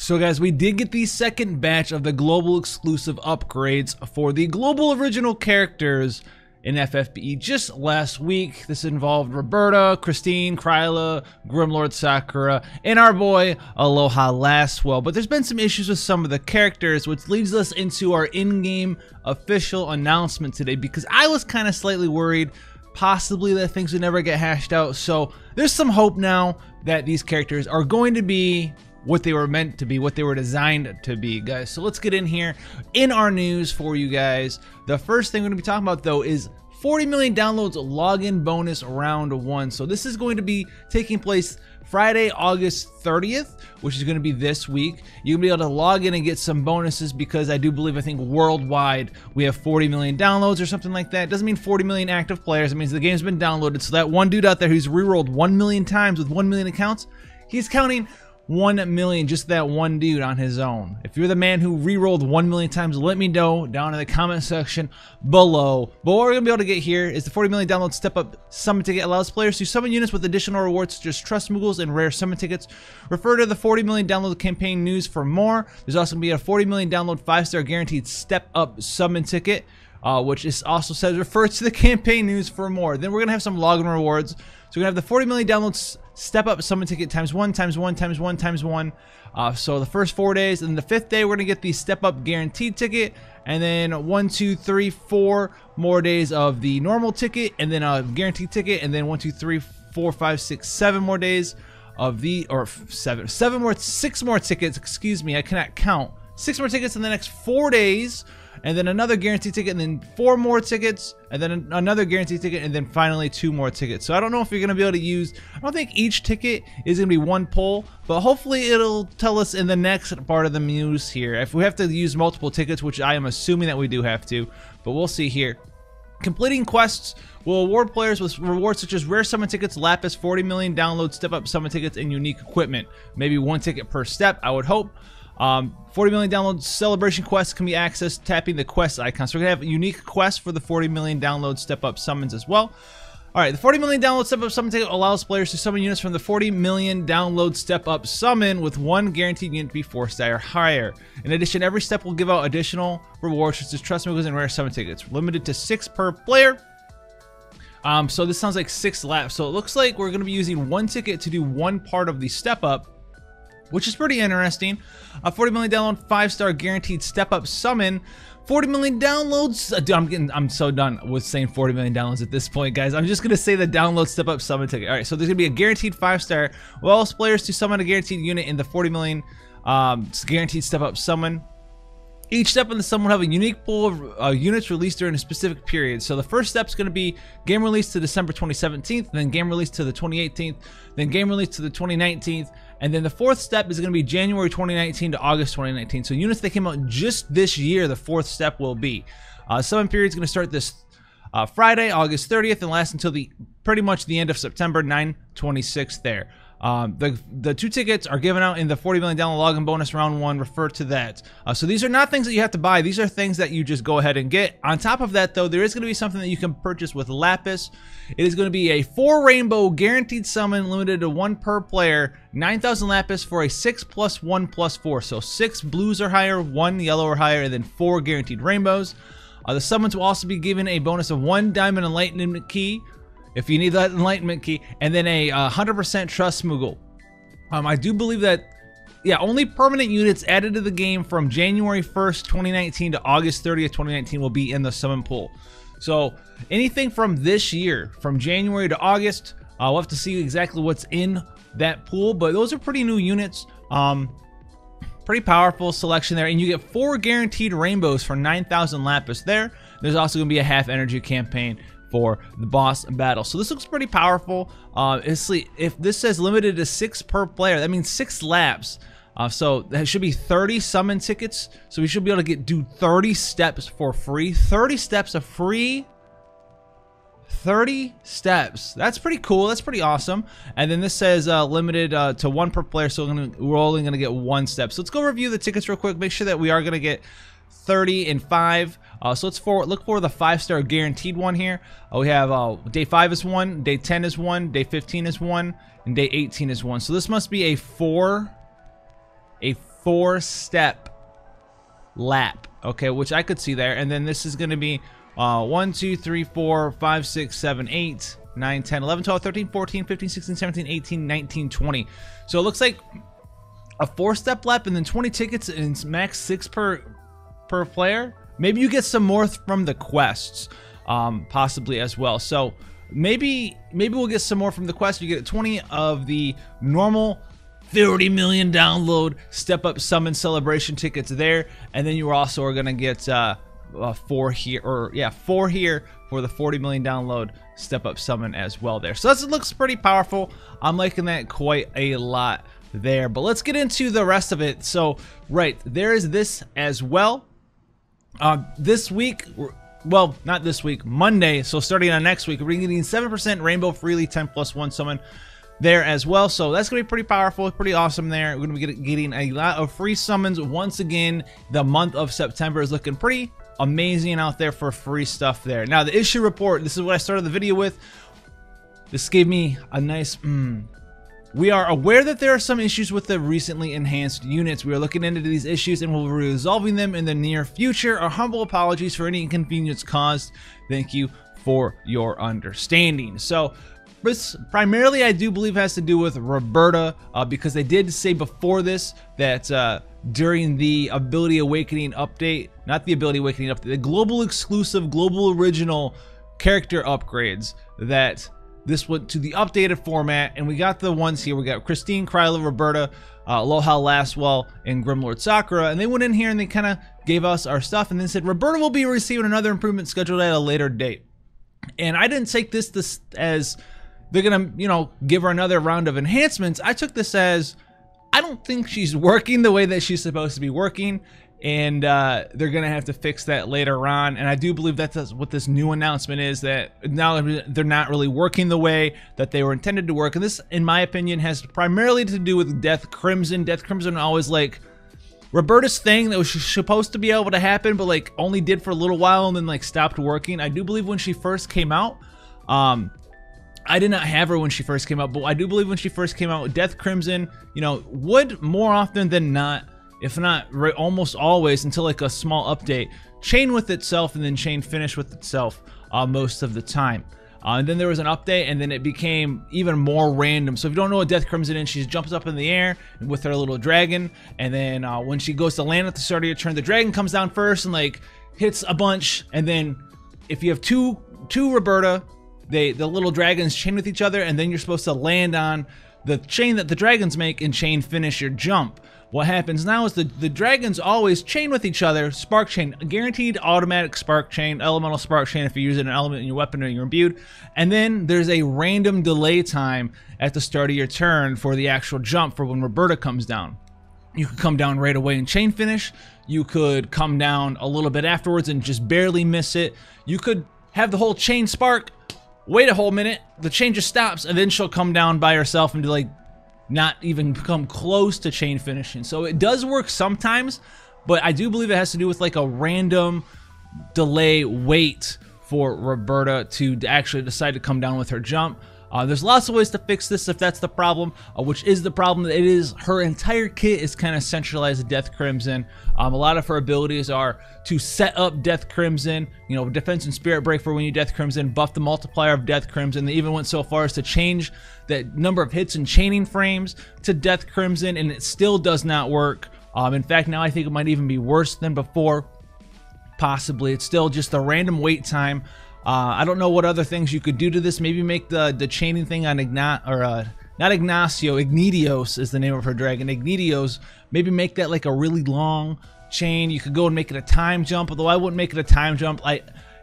So guys, we did get the second batch of the global exclusive upgrades for the global original characters in FFBE just last week. This involved Roberta, Christine, Kryla, Grimlord Sakura, and our boy Aloha Lastwell. But there's been some issues with some of the characters, which leads us into our in-game official announcement today, because I was kind of slightly worried possibly that things would never get hashed out. So there's some hope now that these characters are going to be what they were meant to be, what they were designed to be, guys. So let's get in here in our news for you guys. The first thing we're going to be talking about, though, is 40 million downloads login bonus round 1. So this is going to be taking place Friday, August 30th, which is going to be this week. You're going to be able to log in and get some bonuses, because I do believe, I think worldwide, we have 40 million downloads or something like that. It doesn't mean 40 million active players. It means the game's been downloaded. So that one dude out there who's rerolled 1 million times with 1 million accounts, he's counting 1 million, just that one dude on his own. If you're the man who re-rolled 1 million times, let me know down in the comment section below. But what we're gonna be able to get here is the 40 million download step up summon ticket. Allows players to summon units with additional rewards such as trust moogles and rare summon tickets. Refer to the 40 million download campaign news for more. There's also gonna be a 40 million download 5-star guaranteed step up summon ticket, which is also says refers to the campaign news for more. Then we're gonna have some login rewards. So we're gonna have the 40 million downloads step up summon ticket times 1 times 1 times 1 times 1. So the first 4 days, and the 5th day we're gonna get the step up guaranteed ticket, and then 1, 2, 3, 4 more days of the normal ticket, and then a guaranteed ticket, and then 1, 2, 3, 4, 5, 6, 7 more days of the, or 6 more tickets. Excuse me, I cannot count. 6 more tickets in the next 4 days, and then another guaranteed ticket, and then 4 more tickets, and then another guaranteed ticket, and then finally 2 more tickets. So I don't know if you're gonna be able to use, I don't think each ticket is gonna be one pull, but hopefully it'll tell us in the next part of the news here if we have to use multiple tickets, which I am assuming that we do have to, but we'll see here. Completing quests will award players with rewards such as rare summon tickets, lapis, 40 million download step up summon tickets, and unique equipment. Maybe 1 ticket per step, I would hope. 40 million download celebration quests can be accessed tapping the quest icon. So we're gonna have unique quests for the 40 million download step up summons as well. Alright, the 40 million download step up summon ticket allows players to summon units from the 40 million download step up summon with 1 guaranteed unit to be 4-star or higher. In addition, every step will give out additional rewards such as trust moogles and rare summon tickets, limited to 6 per player. So this sounds like 6 laps. So it looks like we're gonna be using 1 ticket to do 1 part of the step up, which is pretty interesting. 40 million download 5-star guaranteed step up summon. 40 million downloads. Dude, I'm so done with saying 40 million downloads at this point, guys. I'm just gonna say the download step up summon ticket. All right, so there's gonna be a guaranteed 5-star. Allows players to summon a guaranteed unit in the 40 million guaranteed step up summon. Each step in the summon will have a unique pool of units released during a specific period. So the first step is going to be game release to December 2017, then game release to the 2018th, then game release to the 2019th, and then the 4th step is going to be January 2019 to August 2019. So units that came out just this year, the 4th step will be. Summon period is going to start this Friday, August 30th, and last until pretty much the end of September 9/26 there. The 2 tickets are given out in the 40 million download login bonus round 1. Refer to that. So these are not things that you have to buy. These are things that you just go ahead and get. On top of that, though, there is going to be something that you can purchase with lapis. It is going to be a 4 rainbow guaranteed summon, limited to 1 per player. 9,000 lapis for a 6 + 1 + 4. So 6 blues or higher, 1 yellow or higher, and then 4 guaranteed rainbows. The summons will also be given a bonus of 1 diamond enlightenment key, if you need that enlightenment key, and then a 100% trust moogle. I do believe that, yeah, only permanent units added to the game from January 1st, 2019 to August 30th, 2019 will be in the summon pool. So anything from this year, from January to August, we'll have to see exactly what's in that pool, but those are pretty new units. Pretty powerful selection there, and you get 4 guaranteed rainbows for 9,000 lapis there. There's also going to be a half energy campaign for the boss battle. So this looks pretty powerful. If this says limited to 6 per player, that means 6 laps. So that should be 30 summon tickets. So we should be able to do 30 steps for free. 30 steps of free. 30 steps. That's pretty cool. That's pretty awesome. And then this says limited to 1 per player. So we're only gonna get 1 step. So let's go review the tickets real quick. Make sure that we are gonna get 30 and 5. So let's look for the 5-star guaranteed one here. We have day 5 is 1, day 10 is 1, day 15 is 1, and day 18 is 1. So this must be a 4 4-step lap, okay, which I could see there. And then this is going to be 1, 2, 3, 4, 5, 6, 7, 8, 9, 10, 11, 12, 13, 14, 15, 16, 17, 18, 19, 20. So it looks like a 4-step lap and then 20 tickets and max 6 per player. Maybe you get some more from the quests, possibly as well. So maybe we'll get some more from the quest. You get 20 of the normal 30 million download step up summon celebration tickets there, and then you also are gonna get 4 here, or yeah, 4 here for the 40 million download step up summon as well there. So that looks pretty powerful. I'm liking that quite a lot there. But let's get into the rest of it. So right, there is this as well. This week, well, not this week, Monday, so starting on next week, we're getting 7% rainbow freely 10+1 summon there as well. So that's gonna be pretty powerful, pretty awesome there. We're gonna be getting a lot of free summons once again. The month of September is looking pretty amazing out there for free stuff there. Now the issue report, this is what I started the video with. This gave me a nice We are aware that there are some issues with the recently enhanced units. We are looking into these issues and will be resolving them in the near future. Our humble apologies for any inconvenience caused. Thank you for your understanding. So this primarily, I do believe, has to do with Roberta, because they did say before this that during the Ability Awakening update, not the Ability Awakening update, the global exclusive, global original character upgrades, that this went to the updated format, and we got the ones here. We got Christine, Kryla, Roberta, Aloha, Lastwell, and Grimlord Sakura, and they went in here and they kind of gave us our stuff and then said Roberta will be receiving another improvement scheduled at a later date. And I didn't take this as they're gonna, you know, give her another round of enhancements. I took this as I don't think she's working the way that she's supposed to be working, and they're gonna have to fix that later on. And I do believe that's what this new announcement is, that now they're not really working the way that they were intended to work. And this, in my opinion, has primarily to do with Death Crimson. Death Crimson always like Roberta's thing that was supposed to be able to happen, but like only did for a little while and then like stopped working. I do believe when she first came out, I did not have her when she first came out, but I do believe when she first came out, Death Crimson, you know, would more often than not, if not almost always until like a small update, chain with itself and then chain finish with itself most of the time. And then there was an update, and then it became even more random. So if you don't know what Death Crimson is, she jumps up in the air with her little dragon, and then when she goes to land at the start of your turn, the dragon comes down first and like hits a bunch, and then if you have two Roberta, the little dragons chain with each other, and then you're supposed to land on the chain that the dragons make and chain finish your jump. What happens now is the dragons always chain with each other, spark chain, guaranteed automatic spark chain, elemental spark chain if you're using an element in your weapon or you're imbued, and then there's a random delay time at the start of your turn for the actual jump for when Roberta comes down. You could come down right away and chain finish, you could come down a little bit afterwards and just barely miss it, you could have the whole chain spark, wait a whole minute, the chain just stops, and then she'll come down by herself and do like not even come close to chain finishing. So it does work sometimes, but I do believe it has to do with like a random delay wait for Roberta to actually decide to come down with her jump. There's lots of ways to fix this if that's the problem, which is the problem. It is her entire kit is kind of centralized Death Crimson. A lot of her abilities are to set up Death Crimson, you know, defense and spirit break for when you Death Crimson, buff the multiplier of Death Crimson. They even went so far as to change the number of hits and chaining frames to Death Crimson, and it still does not work. In fact, now I think it might even be worse than before. Possibly. It's still just a random wait time. I don't know what other things you could do to this. Maybe make the chaining thing on not Ignacio, Ignitios is the name of her dragon. Ignitios, maybe make that like a really long chain. You could go and make it a time jump, although I wouldn't make it a time jump.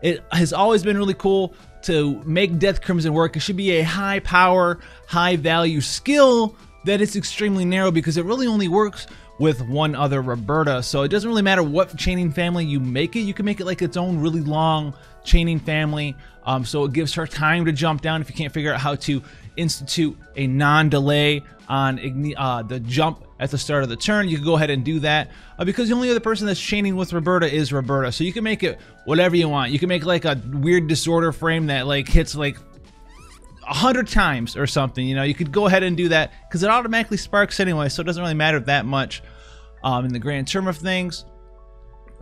It has always been really cool to make Death Crimson work. It should be a high power, high value skill that is extremely narrow, because it really only works with one other Roberta. So it doesn't really matter what chaining family you make it. You can make it like its own really long chaining family, so it gives her time to jump down if you can't figure out how to institute a non-delay on the jump at the start of the turn. You can go ahead and do that, because the only other person that's chaining with Roberta is Roberta. So you can make it whatever you want. You can make like a weird disorder frame that like hits like 100 times or something. You know, you could go ahead and do that because it automatically sparks anyway, so it doesn't really matter that much. in the grand term of things.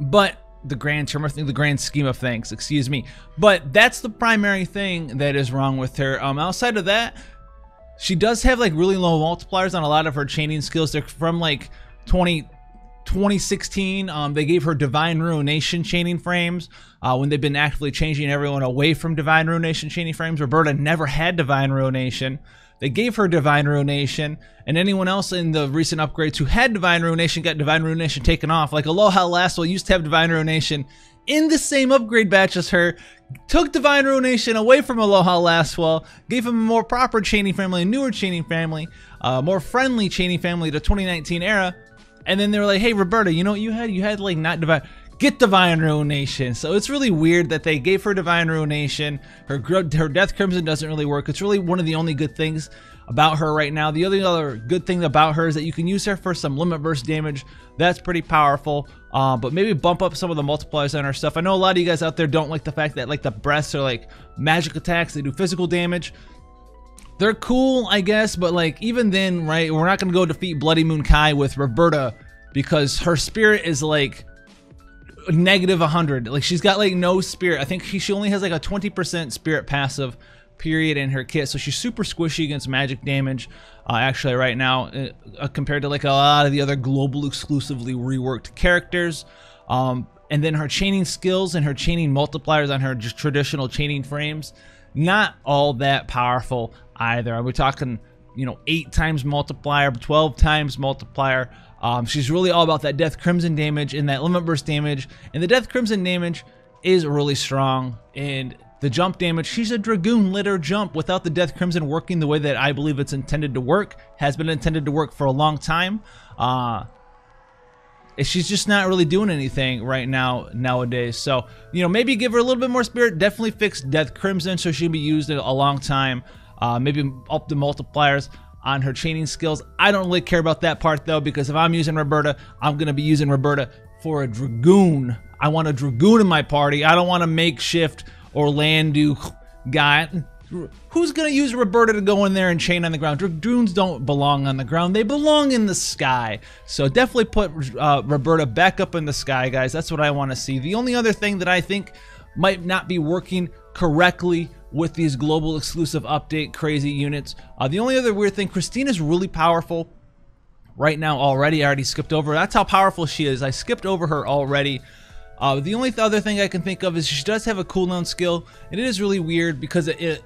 But the grand scheme of things, excuse me. But that's the primary thing that is wrong with her. Outside of that, she does have like really low multipliers on a lot of her chaining skills. They're from like 2016. They gave her Divine Ruination chaining frames when they've been actively changing everyone away from Divine Ruination chaining frames. Roberta never had Divine Ruination. They gave her Divine Ruination, and anyone else in the recent upgrades who had Divine Ruination got Divine Ruination taken off. Like Aloha Lastwell used to have Divine Ruination in the same upgrade batch as her, took Divine Ruination away from Aloha Lastwell, gave him a more proper chaining family, a newer chaining family, more friendly chaining family to 2019 era, and then they were like, hey Roberta, you know what you had? You had like not Divine... Get Divine Ruination. So it's really weird that they gave her Divine Ruination. Her Death Crimson doesn't really work. It's really one of the only good things about her right now. The other good thing about her is that you can use her for some limit burst damage. That's pretty powerful. But maybe bump up some of the multipliers on her stuff. I know a lot of you guys out there don't like the fact that like the breaths are like magic attacks. They do physical damage. They're cool, I guess, but like even then, right, we're not going to go defeat Bloody Moon Kai with Roberta because her spirit is like negative 100. Like she's got like no spirit. I think she only has like a 20% spirit passive period in her kit, so she's super squishy against magic damage actually right now compared to like a lot of the other global exclusively reworked characters. And then her chaining skills and her chaining multipliers on her just traditional chaining frames, not all that powerful either. We're talking, you know, 8 times multiplier, 12 times multiplier. She's really all about that Death Crimson damage and that limit burst damage, and the Death Crimson damage is really strong. And the jump damage, she's a Dragoon litter jump without the Death Crimson working the way that I believe it's intended to work, has been intended to work for a long time. She's just not really doing anything right now nowadays. So, you know, maybe give her a little bit more spirit, definitely fix Death Crimson so she'll be used a long time. Maybe up the multipliers on her chaining skills. I don't really care about that part though, because if I'm using Roberta, I'm gonna be using Roberta for a Dragoon. I want a Dragoon in my party. I don't want a makeshift Orlando guy. Who's gonna use Roberta to go in there and chain on the ground? Dragoons don't belong on the ground. They belong in the sky. So definitely put Roberta back up in the sky, guys. That's what I want to see. The only other thing that I think might not be working correctly with these global exclusive update crazy units. The only other weird thing, Christina's really powerful right now already. I already skipped over. That's how powerful she is. I skipped over her already. The only other thing I can think of is she does have a cooldown skill, and it is really weird because it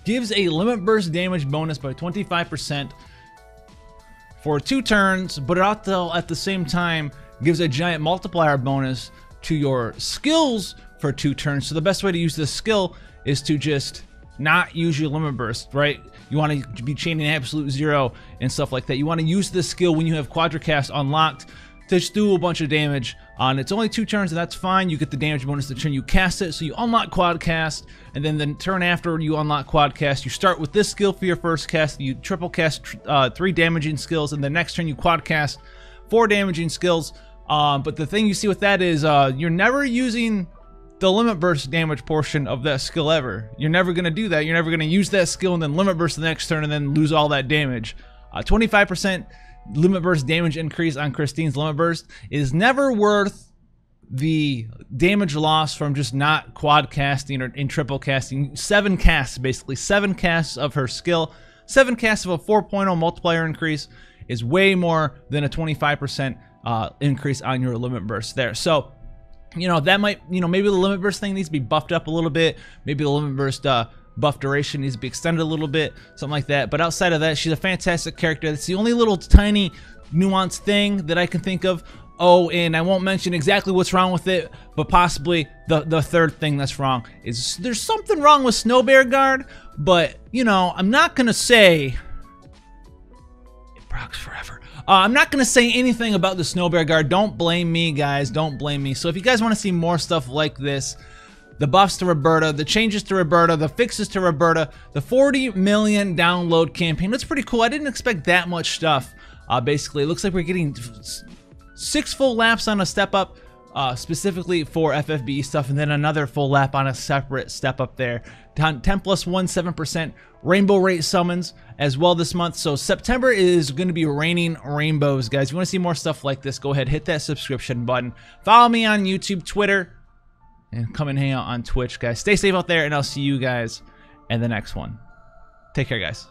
gives a limit burst damage bonus by 25% for 2 turns, but it also at the same time gives a giant multiplier bonus to your skills for 2 turns. So the best way to use this skill is to just not use your limit burst, right? You want to be chaining absolute 0 and stuff like that. You want to use this skill when you have Quadracast unlocked to just do a bunch of damage. It's only 2 turns, and that's fine. You get the damage bonus the turn you cast it, so you unlock Quadcast, and then the turn after you unlock Quadcast, you start with this skill for your first cast, you triple cast 3 damaging skills, and the next turn you Quadcast 4 damaging skills. But the thing you see with that is you're never using the limit burst damage portion of that skill ever. You're never going to do that. You're never going to use that skill and then limit burst the next turn and then lose all that damage. 25% limit burst damage increase on Christine's limit burst is never worth the damage loss from just not quad casting or in triple casting. 7 casts, basically 7 casts of her skill. 7 casts of a 4.0 multiplier increase is way more than a 25% increase on your limit burst there. So, you know, that might, you know, maybe the limit burst thing needs to be buffed up a little bit. Maybe the limit burst buff duration needs to be extended a little bit, something like that. But outside of that, she's a fantastic character. That's the only little tiny nuanced thing that I can think of. Oh, and I won't mention exactly what's wrong with it, but possibly the third thing that's wrong is there's something wrong with Snow Bear Guard, but, you know, I'm not going to say it procs forever. I'm not going to say anything about the Snow Bear Guard. Don't blame me, guys. Don't blame me. So if you guys want to see more stuff like this, the buffs to Roberta, the changes to Roberta, the fixes to Roberta, the 40 million download campaign, that's pretty cool. I didn't expect that much stuff. Basically, it looks like we're getting 6 full laps on a step up, specifically for FFBE stuff, and then another full lap on a separate step up there. 10 plus 1, 7% rainbow rate summons, as well this month. So September is going to be raining rainbows, guys. If you want to see more stuff like this, go ahead, hit that subscription button. Follow me on YouTube, Twitter, and come and hang out on Twitch, guys. Stay safe out there, and I'll see you guys in the next one. Take care, guys.